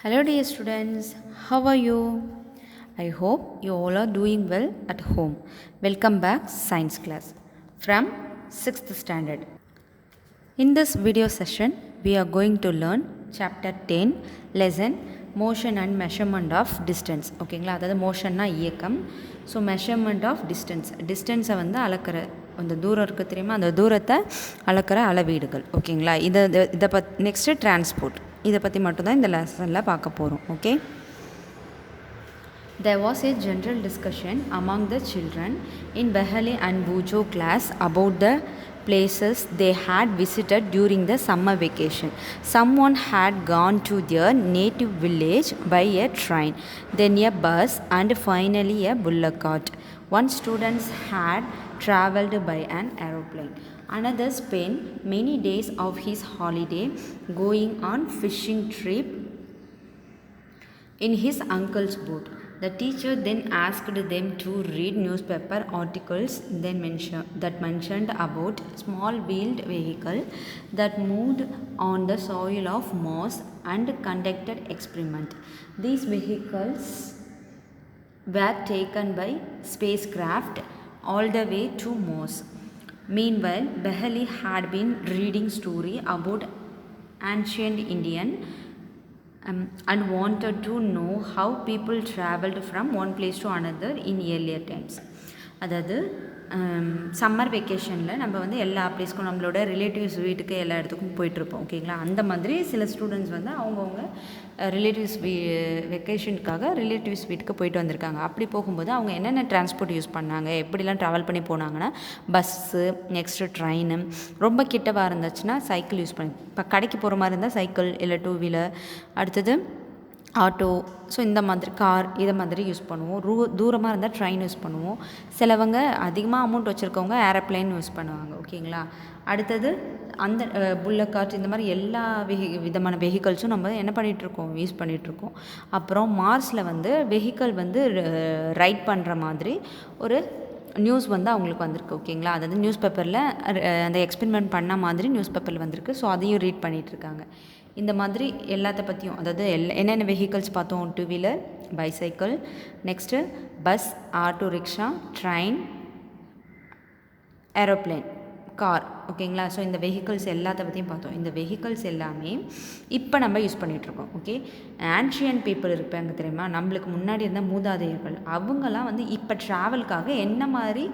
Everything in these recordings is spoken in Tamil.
Hello dear students, how are you? I hope you all are doing well at home. Welcome back science class from 6th standard. In this video session, we are going to learn chapter 10 lesson motion and measurement of distance. ஓகேங்களா, அதாவது மோஷன்னா இயக்கம். ஸோ மெஷர்மெண்ட் ஆஃப் டிஸ்டன்ஸை வந்து அளக்கிற அந்த தூரம் இருக்குது தெரியுமா, அந்த தூரத்தை அளக்கிற அளவீடுகள். ஓகேங்களா, இதை நெக்ஸ்ட்டு டிரான்ஸ்போர்ட், இதை பற்றி மட்டும்தான் இந்த லெசனில் பார்க்க போகிறோம். Okay, there was a general discussion among the children in Behali and Bujo class about the places they had visited during the summer vacation. Someone had gone to their native village by a train, then a bus, and finally a bullock cart. One student had travelled by an aeroplane. Another spent many days of his holiday going on fishing trip in his uncle's boat. The teacher then asked them to read newspaper articles that mentioned about small wheeled vehicle that moved on the soil of Mars and conducted experiment. These vehicles were taken by spacecraft all the way to Mars. Meanwhile, Behali had been reading story about ancient Indian and wanted to know how people traveled from one place to another in earlier times. அதாவது சம்மர் வெக்கேஷனில் நம்ம வந்து எல்லா பிளேஸ்க்கும் நம்மளோட ரிலேட்டிவ்ஸ் வீட்டுக்கு எல்லா இடத்துக்கும் போயிட்டுருப்போம். ஓகேங்களா, அந்த மாதிரி சில ஸ்டூடெண்ட்ஸ் வந்து அவங்கவுங்க ரிலேட்டிவ்ஸ் வெக்கேஷனுக்காக ரிலேட்டிவ்ஸ் வீட்டுக்கு போயிட்டு வந்திருக்காங்க. அப்படி போகும்போது அவங்க என்னென்ன டிரான்ஸ்போர்ட் யூஸ் பண்ணாங்க, எப்படிலாம் ட்ராவல் பண்ணி போனாங்கன்னா பஸ்ஸு, நெக்ஸ்ட்டு ட்ரெயின், ரொம்ப கிட்டவாக இருந்துச்சுன்னா சைக்கிள் யூஸ் பண்ணி, இப்போ கடைக்கு போகிற மாதிரி இருந்தால் சைக்கிள் இல்லை டூ வீலர், அடுத்தது ஆட்டோ, ஸோ இந்த மாதிரி கார், இதை மாதிரி யூஸ் பண்ணுவோம். தூரமாக இருந்தால் ட்ரெயின் யூஸ் பண்ணுவோம். சிலவங்க அதிகமாக அமௌண்ட் வச்சுருக்கவங்க ஏரோப்ளைன் யூஸ் பண்ணுவாங்க. ஓகேங்களா, அடுத்தது அந்த புல்லக் கார்ட், இந்த மாதிரி எல்லா விதமான வெஹிக்கல்ஸும் நம்ம என்ன பண்ணிகிட்ருக்கோம், யூஸ் பண்ணிகிட்ருக்கோம். அப்புறம் மார்ஸில் வந்து வெஹிக்கல் வந்து ரைட் பண்ணுற மாதிரி ஒரு நியூஸ் வந்து அவங்களுக்கு வந்திருக்கு. ஓகேங்களா, அதாவது நியூஸ் பேப்பரில் அந்த எக்ஸ்பெரிமெண்ட் பண்ண மாதிரி நியூஸ் பேப்பரில் வந்திருக்கு. ஸோ அதையும் ரீட் பண்ணிகிட்ருக்காங்க. இந்த மாதிரி எல்லாத்த பற்றியும், அதாவது என்னென்ன வெஹிக்கல்ஸ் பார்த்தோம், two wheeler, bicycle, next bus, auto rickshaw, train, aeroplane, car. ஓகேங்களா, ஸோ இந்த வெஹிக்கல்ஸ் எல்லாத்த பற்றியும் பார்த்தோம். இந்த வெஹிக்கல்ஸ் எல்லாமே இப்போ நம்ம யூஸ் பண்ணிகிட்ருக்கோம். ஓகே, ஆன்ஷியன் பீப்புள் இருப்பாங்க தெரியுமா, நம்மளுக்கு முன்னாடி இருந்த மூதாதையர்கள், அவங்களாம் வந்து இப்போ ட்ராவலுக்காக என்ன மாதிரி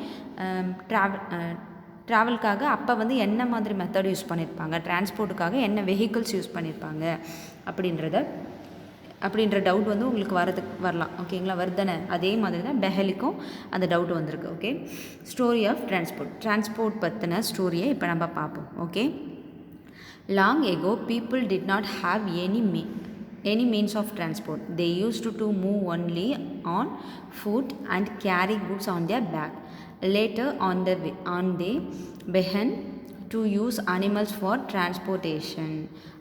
ட்ராவலுக்காக அப்போ வந்து என்ன மாதிரி மெத்தட் யூஸ் பண்ணியிருப்பாங்க, டிரான்ஸ்போர்ட்டுக்காக என்ன வெஹிக்கிள்ஸ் யூஸ் பண்ணியிருப்பாங்க அப்படின்ற டவுட் வந்து உங்களுக்கு வரலாம். ஓகேங்களா, வருதானே, அதே மாதிரி தான் பெஹலிக்கும் அந்த டவுட் வந்திருக்கு. ஓகே, ஸ்டோரி ஆஃப் டிரான்ஸ்போர்ட் பற்றின ஸ்டோரியை இப்போ நம்ம பார்ப்போம். Okay, long echo people did not have any means of transport. They used to move only on foot and carry goods on their back. Later they began to use animals for transportation.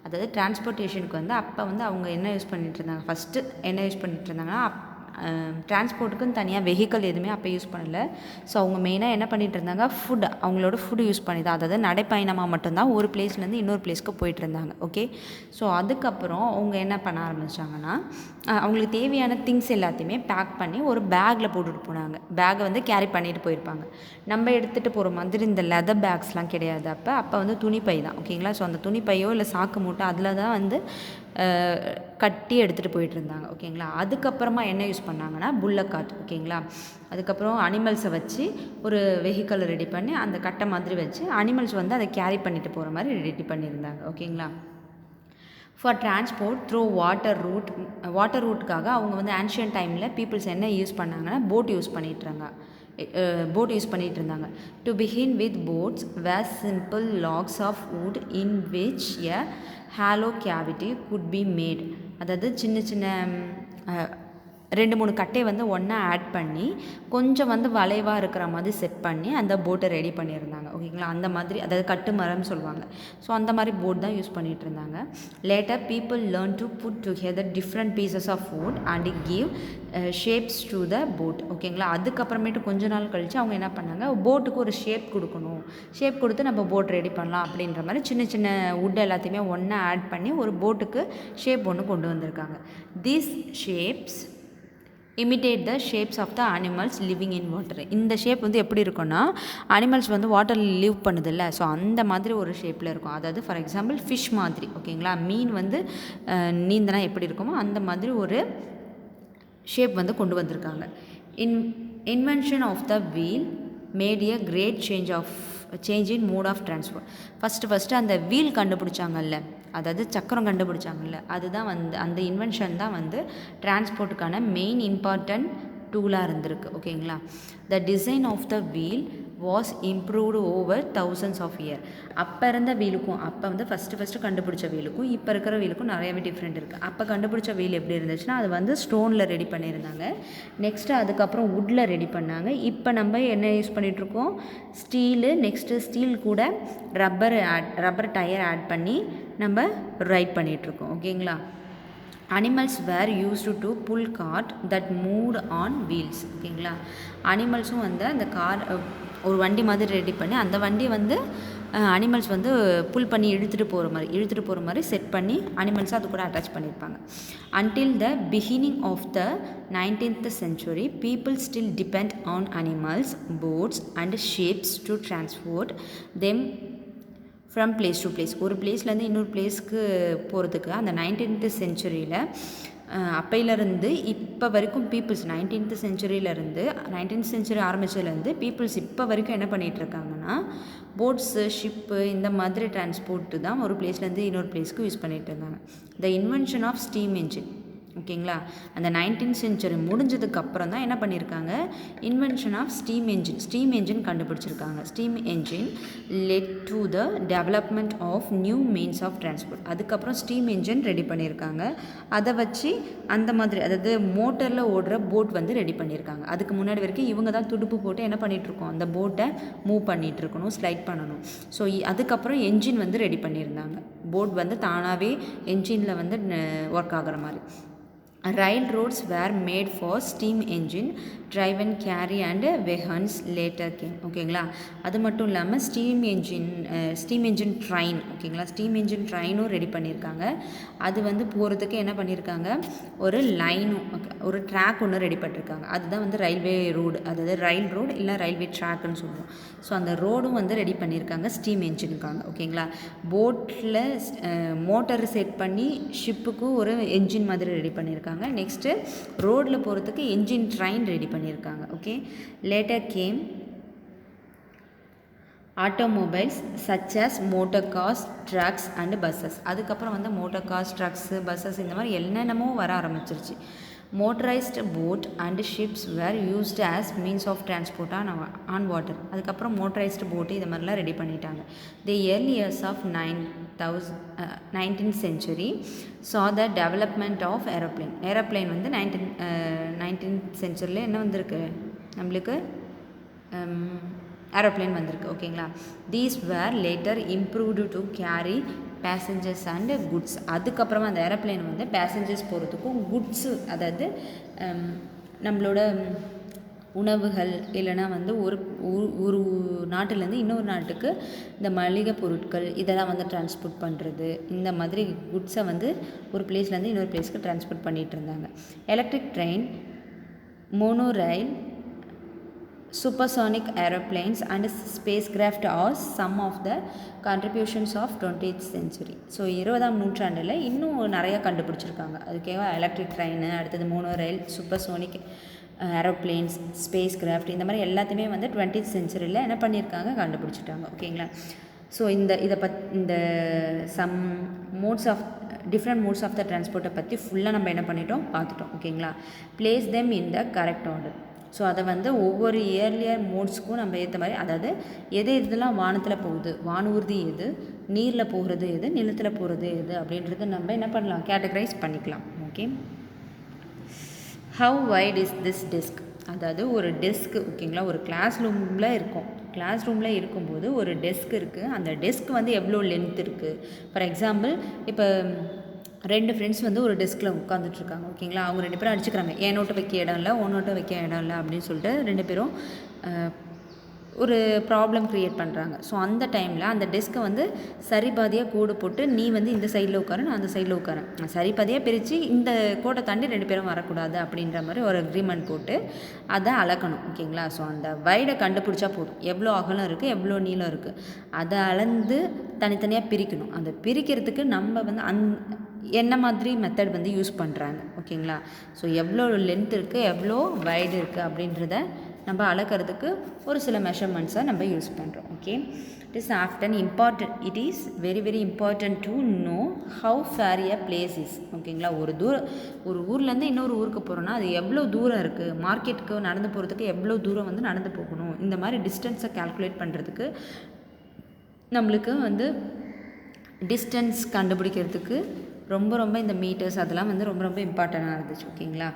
அதாவது டிரான்ஸ்போர்ட்டேஷனுக்கு வந்து அப்போ வந்து அவங்க என்ன யூஸ் பண்ணிகிட்டு இருந்தாங்க, ஃபஸ்ட்டு என்ன யூஸ் பண்ணிகிட்டு இருந்தாங்கன்னா, டிரான்ஸ்போர்ட்டுக்குன்னு தனியாக வெஹிக்கல் எதுவுமே அப்போ யூஸ் பண்ணலை. ஸோ அவங்க மெயினாக என்ன பண்ணிகிட்டு இருந்தாங்க, அவங்களோட ஃபுட்டு யூஸ் பண்ணி தான், அதாவது நடைப்பயணமாக மட்டும்தான் ஒரு பிளேஸ்லேருந்து இன்னொரு பிளேஸ்க்கு போயிட்டு இருந்தாங்க. ஓகே, ஸோ அதுக்கப்புறம் அவங்க என்ன பண்ண ஆரம்பித்தாங்கன்னா, அவங்களுக்கு தேவையான திங்ஸ் எல்லாத்தையுமே பேக் பண்ணி ஒரு பேக்கில் போட்டுட்டு போனாங்க. பேக்கை வந்து கேரி பண்ணிட்டு போயிருப்பாங்க. நம்ம எடுத்துகிட்டு போகிற மாதிரி இந்த லெதர் பேக்ஸ்லாம் கிடையாது. அப்போ வந்து துணிப்பை தான். ஓகேங்களா, ஸோ அந்த துணிப்பையோ இல்லை சாக்கு மூட்டை அதில் தான் வந்து கட்டி எடுத்துகிட்டு போயிட்டு இருந்தாங்க. ஓகேங்களா, அதுக்கப்புறமா என்ன யூஸ் பண்ணாங்கன்னா புல்லக் கார்ட். ஓகேங்களா, அதுக்கப்புறம் அனிமல்ஸை வச்சு ஒரு வெஹிக்கல் ரெடி பண்ணி அந்த கட்டை மாதிரி வச்சு அனிமல்ஸ் வந்து அதை கேரி பண்ணிட்டு போகிற மாதிரி ரெடி பண்ணியிருந்தாங்க. ஓகேங்களா, ஃபார் டிரான்ஸ்போர்ட் த்ரூ வாட்டர் ரூட்டுக்காக அவங்க வந்து ஆன்ஷியன் டைமில் பீப்புள்ஸ் என்ன யூஸ் பண்ணாங்கன்னா போட் யூஸ் பண்ணிகிட்டு இருந்தாங்க. To begin with boats were simple logs of wood in which a hollow cavity could be made. அதாவது சின்ன சின்ன 2-3 கட்டையை வந்து ஒன்றா ஆட் பண்ணி கொஞ்சம் வந்து வளைவாக இருக்கிற மாதிரி செட் பண்ணி அந்த போட்டை ரெடி பண்ணியிருந்தாங்க. ஓகேங்களா, அந்த மாதிரி அதாவது கட்டு மரம்னு சொல்லுவாங்க. ஸோ அந்த மாதிரி போட் தான் யூஸ் பண்ணிகிட்டு இருந்தாங்க. Later people learn to put together different pieces of wood and give shapes to the boat. ஓகேங்களா, அதுக்கப்புறமேட்டு கொஞ்ச நாள் கழித்து அவங்க என்ன பண்ணாங்க, போட்டுக்கு ஒரு ஷேப் கொடுக்கணும், ஷேப் கொடுத்து நம்ம போட் ரெடி பண்ணலாம் அப்படின்ற மாதிரி சின்ன சின்ன வுட் எல்லாத்தையுமே ஒன்றா ஆட் பண்ணி ஒரு போட்டுக்கு ஷேப் ஒன்று கொண்டு வந்திருக்காங்க. These shapes imitate the shapes of the animals living in water. இந்த ஷேப் வந்து எப்படி இருக்குன்னா, அனிமல்ஸ் வந்து வாட்டரில் லிவ் பண்ணுதில்ல, ஸோ அந்த மாதிரி ஒரு ஷேப்பில் இருக்கும். அதாவது ஃபார் எக்ஸாம்பிள் ஃபிஷ் மாதிரி. ஓகேங்களா, மீன் வந்து நீந்தினா எப்படி இருக்குமோ அந்த மாதிரி ஒரு ஷேப் வந்து கொண்டு வந்திருக்காங்க. Invention of the wheel made a great change in mode of transport. First அந்த வீல் கண்டுபிடிச்சாங்கல்ல, அதாவது சக்கரம் கண்டுபிடிச்சாங்கல்ல, அதுதான் வந்து அந்த இன்வென்ஷன் தான் வந்து டிரான்ஸ்போர்ட்டுக்கான மெயின் இம்பார்ட்டன்ட் டூலாக இருந்திருக்கு. ஓகேங்களா, the design of the wheel was improved over thousands of year. அப்போ இருந்த வீலுக்கும் அப்போ வந்து ஃபஸ்ட்டு கண்டுபிடிச்ச வீலுக்கும் இப்போ இருக்கிற வீலுக்கும் நிறையவே டிஃப்ரெண்ட் இருக்குது. அப்போ கண்டுபிடிச்ச வீல் எப்படி இருந்துச்சுன்னா, அது வந்து ஸ்டோனில் ரெடி பண்ணியிருந்தாங்க. நெக்ஸ்ட்டு அதுக்கப்புறம் வுட்டில் ரெடி பண்ணாங்க. இப்போ நம்ம என்ன யூஸ் பண்ணிகிட்ருக்கோம், ஸ்டீலு. நெக்ஸ்ட்டு ஸ்டீல் கூட ரப்பர் டயர் ஆட் பண்ணி நம்ம ரைட் பண்ணிகிட்ருக்கோம். ஓகேங்களா, animals were used to pull cart that moved on wheels. ஓகேங்களா, அனிமல்ஸும் வந்து அந்த கார் ஒரு வண்டி மாதிரி ரெடி பண்ணி அந்த வண்டி வந்து அனிமல்ஸ் வந்து புல் பண்ணி இழுத்துட்டு போகிற மாதிரி செட் பண்ணி அனிமல்ஸை அது கூட அட்டாச் பண்ணியிருப்பாங்க. Until the beginning of the 19th century people still depend on animals, boats and ships to transport them from place to place. ஒரு பிளேஸ்லேருந்து இன்னொரு பிளேஸ்க்கு போகிறதுக்கு அந்த 19th centuryயில் அப்பையிலேருந்து இப்போ வரைக்கும் பீப்புள்ஸ் 19th century ஆரம்பித்ததுலேருந்து பீப்புள்ஸ் இப்போ வரைக்கும் என்ன பண்ணிகிட்ருக்காங்கன்னா, போட்ஸு, ஷிப்பு இந்த மாதிரி டிரான்ஸ்போர்ட்டு தான் ஒரு பிளேஸ்லேருந்து இன்னொரு பிளேஸ்க்கு யூஸ் பண்ணிகிட்டு இருந்தாங்க. The invention of steam engine. ஓகேங்களா, அந்த 19th century முடிஞ்சதுக்கு அப்புறம் தான் என்ன பண்ணியிருக்காங்க, இன்வென்ஷன் ஆஃப் ஸ்டீம் என்ஜின் கண்டுபிடிச்சிருக்காங்க. Steam engine led to the development of new means of transport. அதுக்கப்புறம் ஸ்டீம் என்ஜின் ரெடி பண்ணியிருக்காங்க. அதை வச்சு அந்த மாதிரி அதாவது மோட்டரில் ஓடுற போட் வந்து ரெடி பண்ணியிருக்காங்க. அதுக்கு முன்னாடி வரைக்கும் இவங்க தான் துடுப்பு போட்டு என்ன பண்ணிகிட்ருக்கோம், அந்த போட்டை மூவ் பண்ணிகிட்ருக்கணும், ஸ்லைட் பண்ணணும். ஸோ அதுக்கப்புறம் என்ஜின் வந்து ரெடி பண்ணியிருந்தாங்க. போட் வந்து தானாகவே என்ஜினில் வந்து ஒர்க் ஆகிற மாதிரி. Railroads were made for steam engine driven carry and wagons later came. ஓகேங்களா, அது மட்டும் இல்லாமல் ஸ்டீம் என்ஜின் ட்ரெயின். ஓகேங்களா, ஸ்டீம் என்ஜின் ட்ரெயினும் ரெடி பண்ணியிருக்காங்க. அது வந்து போகிறதுக்கு என்ன பண்ணியிருக்காங்க, ஒரு லைனும் ஒரு ட்ராக் ஒன்று ரெடி பண்ணியிருக்காங்க. அதுதான் வந்து ரயில்வே ரோடு, அதாவது ரயில் ரோடு இல்லை ரயில்வே ட்ராக்குன்னு சொல்லுவோம். ஸோ அந்த ரோடும் வந்து ரெடி பண்ணியிருக்காங்க ஸ்டீம் என்ஜினுக்காங்க. ஓகேங்களா, போட்டில் மோட்டர் செட் பண்ணி ஷிப்புக்கும் ஒரு என்ஜின் மாதிரி ரெடி பண்ணியிருக்காங்க. நெக்ஸ்ட்டு ரோடில் போகிறதுக்கு என்ஜின் ட்ரெயின் ரெடி பண்ணியிருக்காங்க. Okay, later came automobiles such as motor cars, trucks and buses. அதுக்கப்புறம் வந்து மோட்டர் கார்ஸ், ட்ரக்ஸு, பஸ்ஸஸ் இந்த மாதிரி என்னென்னமோ வர ஆரம்பிச்சிருச்சு. Motorised boat and ships were used as means of transport on water. அதுக்கப்புறம் மோட்டரைஸ்டு போட்டு இது மாதிரிலாம் ரெடி பண்ணிட்டாங்க. The early years of 19th century saw the development of aeroplane வந்து 19th centuryல என்ன வந்திருக்கு நம்மளுக்கு, ஏரோப்ளேன் வந்திருக்கு. ஓகேங்களா, these were later improved to carry passengers and goods. அதுக்கப்புறமா அந்த ஏரோப்ளேன் வந்து பேசஞ்சர்ஸ் போகிறதுக்கும் குட்ஸு அதாவது நம்மளோட உணவுகள் இல்லைனா வந்து ஒரு நாட்டிலேருந்து இன்னொரு நாட்டுக்கு இந்த மளிகை பொருட்கள் இதெல்லாம் வந்து டிரான்ஸ்போர்ட் பண்ணுறது, இந்த மாதிரி குட்ஸை வந்து ஒரு பிளேஸ்லேருந்து இன்னொரு பிளேஸ்க்கு டிரான்ஸ்போர்ட் பண்ணிகிட்டு இருந்தாங்க. Electric train, monorail, supersonic aeroplanes and spacecraft are some of the contributions of 20th century. So 20ஆம் நூற்றாண்டில் இன்னும் நிறையா கண்டுபிடிச்சிருக்காங்க. அதுக்கேவா எலக்ட்ரிக் ட்ரெயின், அடுத்தது monorail, supersonic aeroplanes, spacecraft இந்த மாதிரி எல்லாத்தையுமே வந்து 20th centuryயில் என்ன பண்ணியிருக்காங்க, கண்டுபிடிச்சிட்டாங்க. ஓகேங்களா, ஸோ இந்த some modes of different modes of the டிரான்ஸ்போர்ட்டை பற்றி ஃபுல்லாக நம்ம என்ன பண்ணிட்டோம், பார்த்துட்டோம். ஓகேங்களா, place them in the correct order. So அதை வந்து ஒவ்வொரு இயர்லியர் மோட்ஸ்க்கும் நம்ம ஏற்ற மாதிரி, அதாவது இதெல்லாம் வானத்தில் போகுது, வானூர்தி எது, நீரில் போகிறது எது, நிலத்தில் போகிறது எது அப்படின்றது நம்ம என்ன பண்ணலாம், கேட்டகரைஸ் பண்ணிக்கலாம். Okay, how wide is this desk, அதாவது ஒரு டெஸ்க்கு ஓகேங்களா, ஒரு கிளாஸ் ரூமில் இருக்கும். கிளாஸ் ரூமில் இருக்கும்போது ஒரு டெஸ்க் இருக்குது. அந்த டெஸ்க் வந்து எவ்வளோ லென்த் இருக்குது. ஃபார் எக்ஸாம்பிள் இப்போ 2 ஃப்ரெண்ட்ஸ் வந்து ஒரு டெஸ்கில் உட்காந்துட்ருக்காங்க ஓகேங்களா. அவங்க 2 பேரும் அடிச்சுக்கிறாங்க, என் நோட்டை வைக்க இடம் இல்லை, உன் நோட்டை வைக்க இடம் இல்லை அப்படின்னு சொல்லிட்டு 2 பேரும் ஒரு ப்ராப்ளம் க்ரியேட் பண்ணுறாங்க. ஸோ அந்த டைமில் அந்த டெஸ்க்கை வந்து சரிபாதியாக கோடு போட்டு நீ வந்து இந்த சைடில் உட்காரு, நான் அந்த சைடில் உட்காரேன், சரிபாதியாக பிரித்து இந்த கோட்டை தாண்டி 2 பேரும் வரக்கூடாது அப்படின்ற மாதிரி ஒரு அக்ரிமெண்ட் போட்டு அதை அளக்கணும் ஓகேங்களா. ஸோ அந்த வைடை கண்டுபிடிச்சா போதும், எவ்வளோ அகலம் இருக்குது எவ்வளோ நீளம் இருக்குது அதை அளந்து தனித்தனியாக பிரிக்கணும். அந்த பிரிக்கிறதுக்கு நம்ம வந்து என்ன மாதிரி மெத்தட் வந்து யூஸ் பண்ணுறாங்க ஓகேங்களா. ஸோ எவ்வளோ லென்த் இருக்குது எவ்வளோ வைடு இருக்குது அப்படின்றத நம்ம அளக்கிறதுக்கு ஒரு சில மெஷர்மெண்ட்ஸை நம்ம யூஸ் பண்ணுறோம். Okay, it is often important, it is very very important to know how far a place is ஓகேங்களா. ஒரு ஊர்லேருந்து இன்னொரு ஊருக்கு போகிறோன்னா அது எவ்வளோ தூரம் இருக்குது, மார்க்கெட்டுக்கு நடந்து போகிறதுக்கு எவ்வளோ தூரம் வந்து நடந்து போகணும், இந்த மாதிரி டிஸ்டன்ஸை கால்குலேட் பண்ணுறதுக்கு நம்மளுக்கு வந்து டிஸ்டன்ஸ் கண்டுபிடிக்கிறதுக்கு ரொம்ப ரொம்ப இந்த மீட்டர்ஸ் அதெல்லாம் வந்து ரொம்ப ரொம்ப இம்பார்ட்டண்ட்டாக இருந்துச்சு ஓகேங்களா.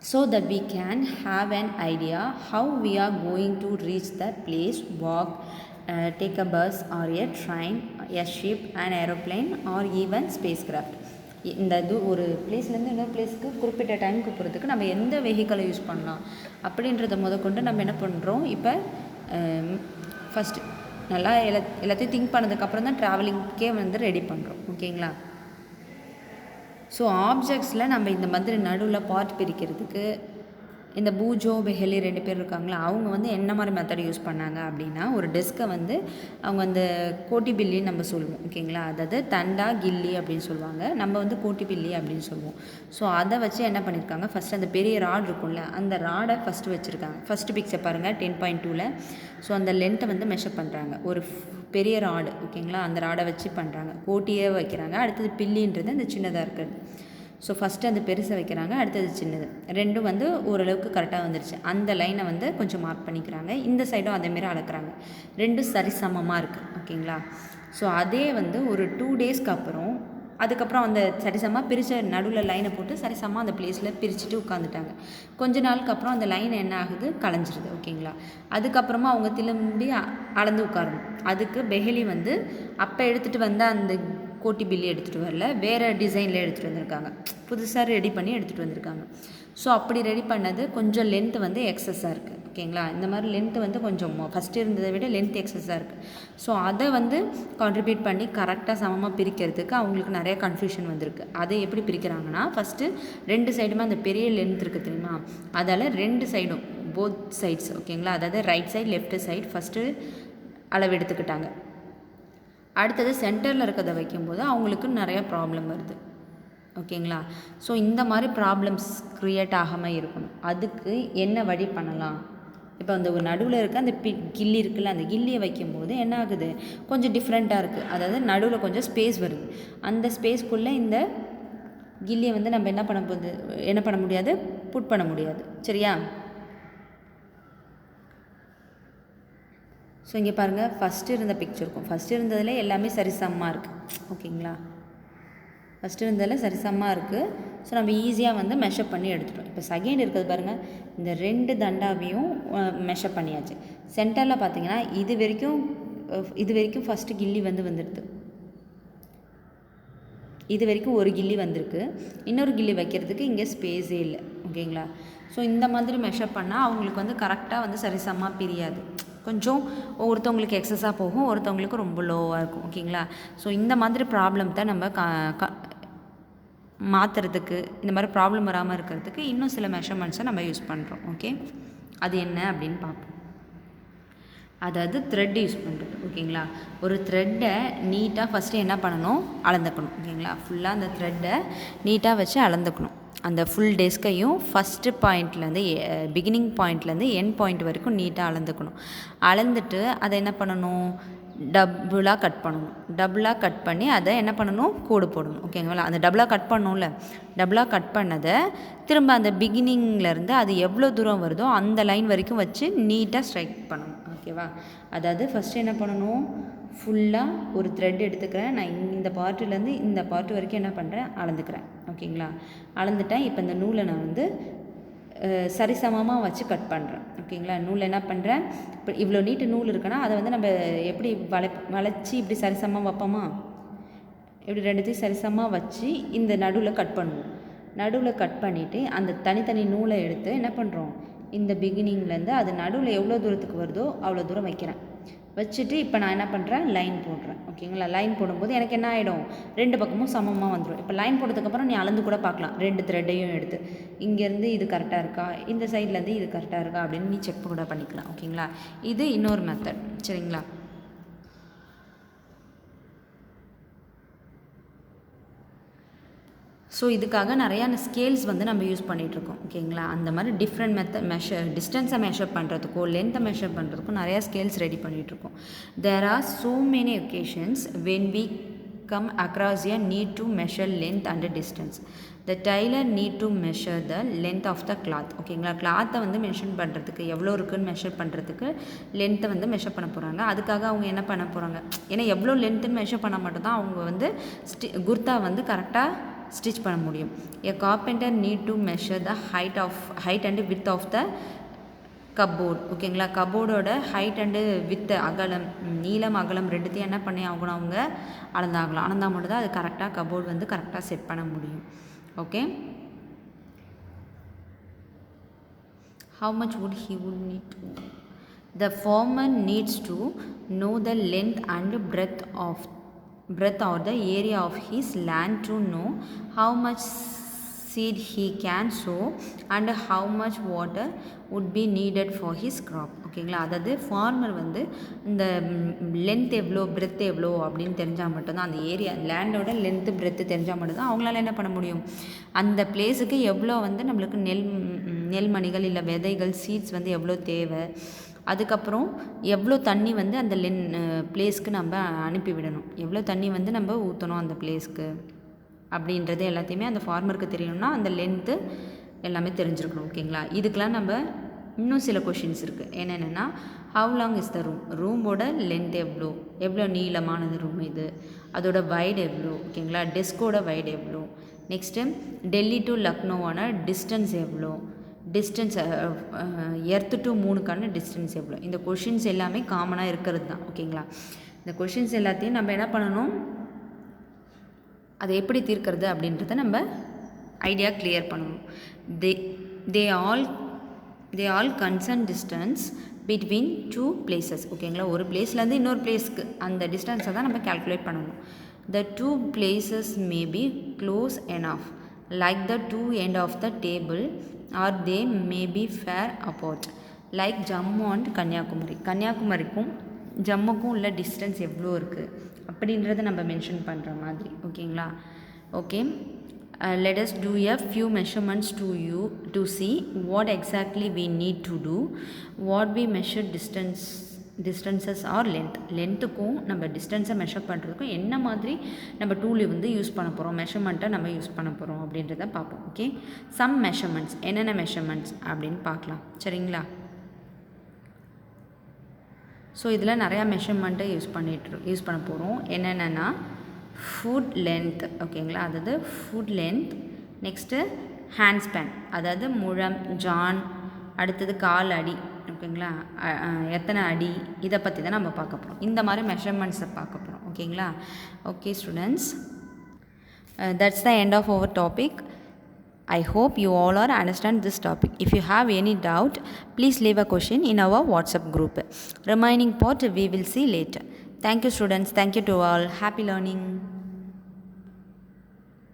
So that we can have an idea how we are going to reach that place, walk, take a bus or a train, a ship, an aeroplane or even spacecraft. இந்த ஒரு பிளேஸ்லேருந்து இன்னொரு பிளேஸ்க்கு குறிப்பிட்ட டைமுக்கு போகிறதுக்கு நம்ம எந்த வெஹிக்கலை யூஸ் பண்ணலாம் அப்படின்றத முதற்கொண்டு நம்ம என்ன பண்ணுறோம். இப்போ ஃபஸ்ட்டு நல்லா எல்லாத்தையும் திங்க் பண்ணதுக்கப்புறம் தான் ட்ராவலிங்க்கே வந்து ரெடி பண்ணுறோம் ஓகேங்களா. ஸோ ஆப்ஜெக்ட்ஸில் நம்ம இந்த மாதிரி நடுவில் பார்ட் பிரிக்கிறதுக்கு இந்த பூஜோ பெஹலி 2 பேர் இருக்காங்களா, அவங்க வந்து என்ன மாதிரி மெத்தட் யூஸ் பண்ணாங்க அப்படின்னா, ஒரு டெஸ்க்கை வந்து அவங்க அந்த கோட்டி பில்லின்னு நம்ம சொல்லுவோம் ஓகேங்களா. அதாவது தண்டா கில்லி அப்படின்னு சொல்லுவாங்க, நம்ம வந்து கோட்டி பில்லி அப்படின்னு சொல்லுவோம். ஸோ அதை வச்சு என்ன பண்ணியிருக்காங்க, ஃபஸ்ட்டு அந்த பெரிய ராட் இருக்கும்ல அந்த ராடை ஃபஸ்ட்டு வச்சுருக்காங்க. ஃபஸ்ட்டு பிக்சர் பாருங்கள் 10.2. ஸோ அந்த லென்த்தை வந்து மெஷர் பண்ணுறாங்க. ஒரு பெரிய ராடு ஓகேங்களா, அந்த ராடை வச்சு பண்ணுறாங்க, கோட்டியே வைக்கிறாங்க. அடுத்தது பில்லின்றது அந்த சின்னதாக இருக்குது. ஸோ ஃபஸ்ட்டு அந்த பெருசை வைக்கிறாங்க, அடுத்தது சின்னது, ரெண்டும் வந்து ஓரளவுக்கு கரெக்டாக வந்துருச்சு. அந்த லைனை வந்து கொஞ்சம் மார்க் பண்ணிக்கிறாங்க. இந்த சைடும் அதேமாரி அளக்குறாங்க, ரெண்டும் சரிசமமாக இருக்குது ஓகேங்களா. ஸோ அதே வந்து ஒரு 2 டேஸ்க்கு அப்புறம் அதுக்கப்புறம் அந்த சரிசமமாக பிரித்த நடுவில் லைனை போட்டு சரிசமமாக அந்த பிளேஸில் பிரிச்சுட்டு உட்காந்துட்டாங்க. கொஞ்ச நாளுக்கு அப்புறம் அந்த லைன் என்ன ஆகுது, கலைஞ்சிருது ஓகேங்களா. அதுக்கப்புறமா அவங்க திரும்பி அளந்து உட்காரணும். அதுக்கு பெஹலி வந்து அப்போ எடுத்துகிட்டு வந்த அந்த கோட்டி பில்லி எடுத்துகிட்டு வரல, வேறு டிசைனில் எடுத்துகிட்டு வந்திருக்காங்க, புதுசாக ரெடி பண்ணி எடுத்துகிட்டு வந்திருக்காங்க. ஸோ அப்படி ரெடி பண்ணது கொஞ்சம் லென்த்து வந்து எக்ஸஸாக இருக்குது ஓகேங்களா. இந்த மாதிரி லென்த்து வந்து கொஞ்சம் ஃபஸ்ட்டு இருந்ததை விட லென்த் எக்ஸஸாக இருக்குது. ஸோ அதை வந்து கான்ட்ரிபியூட் பண்ணி கரெக்டாக சமமாக பிரிக்கிறதுக்கு அவங்களுக்கு நிறைய கன்ஃபியூஷன் வந்திருக்கு. அதை எப்படி பிரிக்கிறாங்கன்னா, ஃபஸ்ட்டு 2 சைடுமே அந்த பெரிய லென்த் இருக்குது தெரியுமா, அதால் 2 சைடும் போத் சைட்ஸ் ஓகேங்களா, அதாவது right side left side first அளவு எடுத்துக்கிட்டாங்க. அடுத்தது சென்டரில் இருக்கிறத வைக்கும்போது அவங்களுக்கு நிறைய ப்ராப்ளம் வருது ஓகேங்களா. ஸோ இந்த மாதிரி ப்ராப்ளம்ஸ் க்ரியேட் ஆகாமல் இருக்கணும். அதுக்கு என்ன வழி பண்ணலாம், இப்போ அந்த ஒரு நடுவில் இருக்க அந்த கில்லி இருக்குல்ல, அந்த கில்லியை வைக்கும்போது என்ன ஆகுது, கொஞ்சம் டிஃப்ரெண்ட்டாக இருக்குது. அதாவது நடுவில் கொஞ்சம் ஸ்பேஸ் வருது. அந்த ஸ்பேஸ்க்குள்ளே இந்த கில்லியை வந்து நம்ம என்ன பண்ண முடியாது, புட் பண்ண முடியாது சரியா. ஸோ இங்கே பாருங்கள், ஃபஸ்ட்டு இருந்த பிக்சர் இருக்கும், ஃபஸ்ட்டு இருந்ததில் எல்லாமே சரிசமமாக இருக்குது ஓகேங்களா. ஃபஸ்ட்டு இருந்ததில் சரிசமமாக இருக்குது. ஸோ நம்ம ஈஸியாக வந்து மெஷர் பண்ணி எடுத்துட்டோம். இப்போ செகண்ட் இருக்கிறது பாருங்கள், இந்த 2 தண்டாவையும் மெஷர் பண்ணியாச்சு. சென்டரில் பார்த்தீங்கன்னா இது வரைக்கும் ஃபஸ்ட்டு கில்லி வந்துடுது, இது வரைக்கும் ஒரு கில்லி வந்திருக்கு, இன்னொரு கில்லி வைக்கிறதுக்கு இங்கே ஸ்பேஸே இல்லை ஓகேங்களா. ஸோ இந்த மாதிரி மெஷர் பண்ணால் அவங்களுக்கு வந்து கரெக்டாக வந்து சரிசமமாக பிரியாது, கொஞ்சம் ஒருத்தவங்களுக்கு எக்ஸஸாக போகும், ஒருத்தவங்களுக்கு ரொம்ப லோவாக இருக்கும் ஓகேங்களா. ஸோ இந்த மாதிரி ப்ராப்ளம் தான் நம்ம மாற்றுறதுக்கு, இந்த மாதிரி ப்ராப்ளம் வராமல் இருக்கிறதுக்கு இன்னும் சில மெஷர்மெண்ட்ஸை நம்ம யூஸ் பண்ணுறோம். ஓகே, அது என்ன அப்படின்னு பார்ப்போம். அதாவது த்ரெட் யூஸ் பண்ணுறது ஓகேங்களா. ஒரு த்ரெட்டை நீட்டாக ஃபஸ்ட்டு என்ன பண்ணணும், அளந்துக்கணும் ஓகேங்களா. ஃபுல்லாக அந்த த்ரெட்டை நீட்டாக வச்சு அளந்துக்கணும். அந்த ஃபுல் டெஸ்கையும் ஃபஸ்ட்டு பாயிண்ட்லேருந்து பிகினிங் பாயிண்ட்லேருந்து எண்ட் பாயிண்ட் வரைக்கும் நீட்டாக அளந்துக்கணும். அளந்துட்டு அதை என்ன பண்ணணும், டபுளாக கட் பண்ணணும். டபுளாக கட் பண்ணி அதை என்ன பண்ணணும், கோடு போடணும் ஓகேங்களா. அந்த டபுளாக கட் பண்ணணும்ல, டபுளாக கட் பண்ணதை திரும்ப அந்த பிகினிங்லேருந்து அது எவ்வளோ தூரம் வருதோ அந்த லைன் வரைக்கும் வச்சு நீட்டாக ஸ்ட்ரைக் பண்ணணும் ஓகேவா. அதாவது ஃபஸ்ட்டு என்ன பண்ணணும், ஃபுல்லாக ஒரு த்ரெட் எடுத்துக்கிறேன். நான் இந்த பார்ட்டுலேருந்து இந்த பார்ட்டு வரைக்கும் என்ன பண்ணுறேன், அளந்துக்கிறேன். ஓகேங்களா, அளந்துட்டேன். இப்போ இந்த நூலை நான் வந்து சரிசமமாக வச்சு கட் பண்ணுறேன். ஓகேங்களா, நூல் என்ன பண்ணுறேன், இப்போ இவ்வளோ நீட்டு நூல் இருக்குன்னா அதை வந்து நம்ம எப்படி வளைச்சி இப்படி சரிசமமாக வைப்போமா, இப்படி ரெண்டுத்தையும் சரிசமமாக வச்சு இந்த நடுவில் கட் பண்ணுவோம். நடுவில் கட் பண்ணிவிட்டு அந்த தனித்தனி நூலை எடுத்து என்ன பண்ணுறோம், இந்த பிகினிங்லேருந்து அது நடுவில் எவ்வளோ தூரத்துக்கு வருதோ அவ்வளோ தூரம் வைக்கிறேன். வச்சுட்டு இப்போ நான் என்ன பண்ணுறேன், லைன் போடுறேன். ஓகேங்களா, லைன் போடும்போது எனக்கு என்ன ஆகிடும், ரெண்டு பக்கமும் சமமாக வந்துடும். இப்போ லைன் போட்டதுக்கப்புறம் நீ அளந்து கூட பார்க்கலாம், ரெண்டு த்ரெட்டையும் எடுத்து இங்கேருந்து இது கரெக்டாக இருக்கா, இந்த சைட்லேருந்து இது கரெக்டாக இருக்கா அப்படின்னு நீ செக் கூட பண்ணிக்கலாம். ஓகேங்களா, இது இன்னொரு மெத்தட். சரிங்களா, ஸோ இதுக்காக நிறையா ஸ்கேல்ஸ் வந்து நம்ம யூஸ் பண்ணிகிட்ருக்கோம். ஓகேங்களா, அந்த மாதிரி டிஃப்ரெண்ட் டிஸ்டன்ஸை மெஷர் பண்ணுறதுக்கோ லென்த்தை மெஷர் பண்ணுறதுக்கும் நிறையா ஸ்கேல்ஸ் ரெடி பண்ணிகிட்ருக்கோம். There are so many occasions when we come across a need to measure length and distance. The tailor need to measure the length of the cloth. ஓகேங்களா, கிளாத்தை வந்து மென்ஷன் பண்ணுறதுக்கு எவ்வளோ இருக்குதுன்னு மெஷர் பண்ணுறதுக்கு லென்த்தை வந்து மெஷர் பண்ண போகிறாங்க. அதுக்காக அவங்க என்ன பண்ண போகிறாங்க, ஏன்னா எவ்வளோ லென்த்துன்னு மெஷர் பண்ண மட்டும் தான் அவங்க வந்து குர்தா வந்து கரெக்டாக ஸ்டிச் பண்ண முடியும். A carpenter need to measure the height and width of the cupboard. ஓகேங்களா, கப்போர்டோட ஹைட் அண்டு வித் அகலம், நீளம் அகலம் ரெண்டுத்தையும் என்ன பண்ணி ஆகணும், அவங்க அளந்தாகலாம். அளந்தால் மட்டும் தான் அது கரெக்டாக கப்போர்டு வந்து கரெக்டாக செட் பண்ண முடியும். Okay, how much would he need to, the foreman needs to know the length and breadth or the area of his land to know how much seed he can sow and how much water would be needed for his crop. ஓகேங்களா, அதாவது ஃபார்மர் வந்து இந்த லென்த் எவ்வளோ பிரெத் எவ்வளோ அப்படின்னு தெரிஞ்சால் மட்டும்தான், அந்த ஏரியா லேண்டோட லென்த்து பிரெத்து தெரிஞ்சால் மட்டும்தான் அவங்களால என்ன பண்ண முடியும், அந்த பிளேஸுக்கு எவ்வளோ வந்து நம்மளுக்கு நெல்மணிகள் இல்லை விதைகள் சீட்ஸ் வந்து எவ்வளோ தேவை, அதுக்கப்புறம் எவ்வளோ தண்ணி வந்து அந்த பிளேஸ்க்கு நம்ம அனுப்பிவிடணும், எவ்வளோ தண்ணி வந்து நம்ம ஊற்றணும் அந்த பிளேஸ்க்கு அப்படின்றது எல்லாத்தையுமே அந்த ஃபார்மருக்கு தெரியணும்னா அந்த லென்த்து எல்லாமே தெரிஞ்சிருக்கணும். ஓகேங்களா, இதுக்கெலாம் நம்ம இன்னும் சில கொஷின்ஸ் இருக்குது. என்னென்னா, ஹவு லாங் இஸ் த ரூமோட லென்த் எவ்வளோ நீளமானது ரூம் இது, அதோட வைடு எவ்வளோ. ஓகேங்களா, டெஸ்கோட வைடு எவ்வளோ. நெக்ஸ்ட்டு டெல்லி டு லக்னோவான டிஸ்டன்ஸ் எவ்வளோ, டிஸ்டன்ஸ் எர்த்து டு மூணுக்கான டிஸ்டன்ஸ் எவ்வளோ. இந்த கொஷின்ஸ் எல்லாமே காமனாக இருக்கிறது தான். ஓகேங்களா, இந்த கொஷின்ஸ் எல்லாத்தையும் நம்ம என்ன பண்ணணும், அதை எப்படி தீர்க்கிறது அப்படின்றத நம்ம ஐடியா கிளியர் பண்ணணும். They all concern distance between two places. ஓகேங்களா, ஒரு பிளேஸ்லேருந்து இன்னொரு பிளேஸ்க்கு அந்த டிஸ்டன்ஸை தான் நம்ம கால்குலேட் பண்ணணும். The two places may be close enough like the two end of the table or they may be far apart like Jammu and Kanyakumari. கன்னியாகுமரிக்கும் ஜம்முக்கும் உள்ள டிஸ்டன்ஸ் எவ்வளோ இருக்குது அப்படின்றத நம்ம மென்ஷன் பண்ணுற மாதிரி. ஓகேங்களா, okay, let us do a few measurements to see what exactly we need to do, what we measure distances or லென்த்துக்கும் நம்ம டிஸ்டன்ஸை மெஷர் பண்ணுறதுக்கும் என்ன மாதிரி நம்ம டூலை வந்து யூஸ் பண்ண போகிறோம், மெஷர்மெண்ட்டை நம்ம யூஸ் பண்ண போகிறோம் அப்படின்றத பார்ப்போம். ஓகே, சம் மெஷர்மெண்ட்ஸ், என்னென்ன மெஷர்மெண்ட்ஸ் அப்படின்னு பார்க்கலாம். சரிங்களா, ஸோ இதில் நிறையா மெஷர்மெண்ட்டை யூஸ் பண்ண போகிறோம். என்னென்னா ஃபுட் லென்த். ஓகேங்களா, அதாவது food length, next hand span, அதாவது முழம், ஜான், அடுத்தது கால் அடி. ஓகேங்களா, எத்தனை அடி, இதை பற்றி தான் நம்ம பார்க்க போகிறோம். இந்த மாதிரி மெஷர்மெண்ட்ஸை பார்க்க போகிறோம். ஓகேங்களா, okay students, that's the end of our topic. I hope you all are understand this topic. If you have any doubt, please leave a question in our WhatsApp group. Remaining part we will see later. Thank you students. Thank you to all. Happy learning.